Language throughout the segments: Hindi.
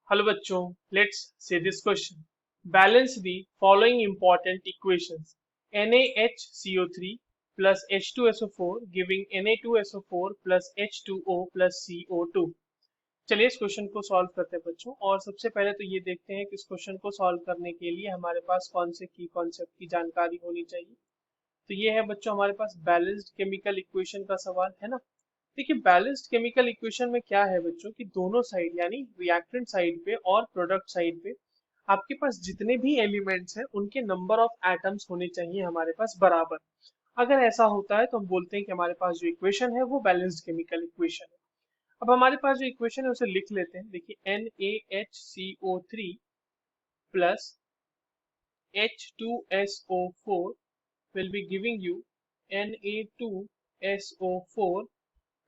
हेलो बच्चों, let's see this question. Balance the following important equations. NaHCO3 plus H2SO4 giving Na2SO4 plus H2O plus CO2. चलिए इस क्वेश्चन को सॉल्व करते हैं बच्चों। और सबसे पहले तो ये देखते हैं कि इस क्वेश्चन को सॉल्व करने के लिए हमारे पास कौन से की कॉन्सेप्ट की जानकारी होनी चाहिए। तो ये है बच्चों हमारे पास बैलेंस्ड केमिकल इक्वेशन का सवाल है ना। देखिए बैलेंस्ड केमिकल इक्वेशन में क्या है बच्चों कि दोनों साइड यानी रिएक्टेंट साइड पे और प्रोडक्ट साइड पे आपके पास जितने भी एलिमेंट्स हैं उनके नंबर ऑफ एटम्स होने चाहिए हमारे पास बराबर। अगर ऐसा होता है तो हम बोलते हैं कि हमारे पास जो इक्वेशन है वो बैलेंस्ड केमिकल इक्वेशन है। अब हमारे पास जो इक्वेशन है उसे लिख लेते हैं। देखिए NaHCO3 plus H2SO4 will be giving you Na2SO4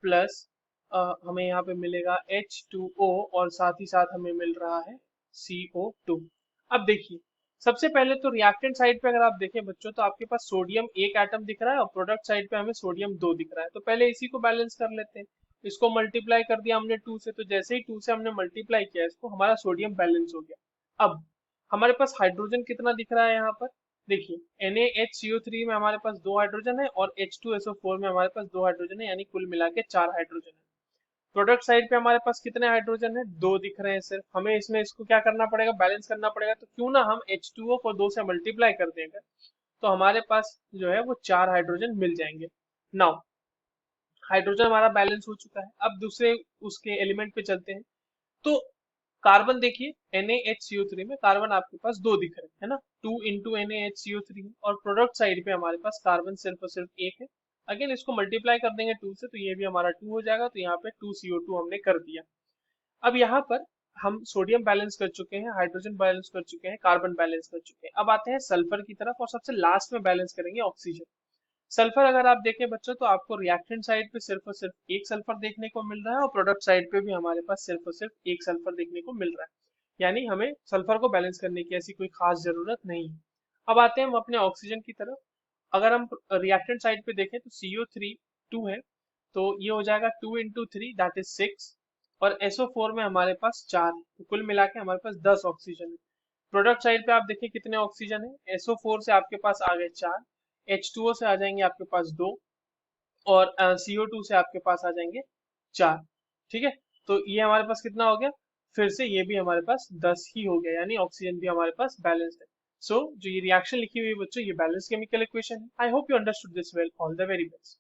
plus हमें यहाँ पे मिलेगा H2O और साथ ही साथ हमें मिल रहा है CO2। अब देखिए सबसे पहले तो रिएक्टेंट साइड पे अगर आप देखें बच्चों तो आपके पास सोडियम एक एटम दिख रहा है और प्रोडक्ट साइड पे हमें सोडियम दो दिख रहा है। तो पहले इसी को बैलेंस कर लेते हैं। इसको मल्टीप्लाई कर दिया हमने 2 से, तो जैसे ही 2 से हमने मल्टीप्लाई किया इसको हमारा सोडियम बैलेंस हो गया। अब हमारे पास हाइड्रोजन कितना दिख रहा है यहाँ पर। देखिए NaHCO3 में हमारे पास दो हाइड्रोजन है और H2SO4 में हमारे पास दो हाइड्रोजन है, यानी कुल मिला के 4 हाइड्रोजन है। प्रोडक्ट साइड पे हमारे पास कितने हाइड्रोजन है, दो दिख रहे हैं सिर्फ। हमें इसमें इसको क्या करना पड़ेगा, बैलेंस करना पड़ेगा। तो क्यों ना हम H2O को 2 से मल्टीप्लाई कर देंगे तो हमारे पास जो है वो 4 हाइड्रोजन मिल जाएंगे। नाउ हाइड्रोजन हमारा बैलेंस हो चुका है। अब दूसरे उसके एलिमेंट पे चलते हैं। तो कार्बन देखिए NaHCO3 में कार्बन आपके पास दो दिख रहे हैं, है ना। 2 इंटू NaHCO3 है और प्रोडक्ट साइड पे हमारे पास कार्बन सिर्फ और सिर्फ एक है। अगेन इसको मल्टीप्लाई कर देंगे 2 से तो ये भी हमारा 2 हो जाएगा। तो यहाँ पे 2CO2 हमने कर दिया। अब यहाँ पर हम सोडियम बैलेंस कर चुके हैं, हाइड्रोजन बैलेंस कर चुके हैं, कार्बन बैलेंस कर चुके हैं। अब आते हैं सल्फर की तरफ और सबसे लास्ट में बैलेंस करेंगे ऑक्सीजन। सल्फर अगर आप देखें बच्चों तो आपको रिएक्टेंट साइड पे सिर्फ और सिर्फ एक सल्फर देखने को मिल रहा है और प्रोडक्ट साइड पे भी हमारे पास सिर्फ और सिर्फ एक सल्फर देखने को मिल रहा है, यानी हमें सल्फर को बैलेंस करने की ऐसी कोई खास जरूरत नहीं है। अब आते हैं हम अपने ऑक्सीजन की तरफ। अगर हम रिएक्टेंट साइड पे देखें तो CO3 2 है, तो ये हो जाएगा 2 इंटू 3 दैट इज 6 और SO4 में हमारे पास 4 है। तो कुल मिला के हमारे पास 10 ऑक्सीजन है। प्रोडक्ट साइड पे आप देखिए कितने ऑक्सीजन है, SO4 से आपके पास आ गए 4, H2O से आ जाएंगे आपके पास 2 और CO2 से आपके पास आ जाएंगे 4। ठीक है, तो ये हमारे पास कितना हो गया, फिर से ये भी हमारे पास 10 ही हो गया, यानी ऑक्सीजन भी हमारे पास बैलेंस्ड है। सो जो ये रिएक्शन लिखी हुई है बच्चों ये बैलेंस केमिकल इक्वेशन है। I hope you understood this well. All the very best.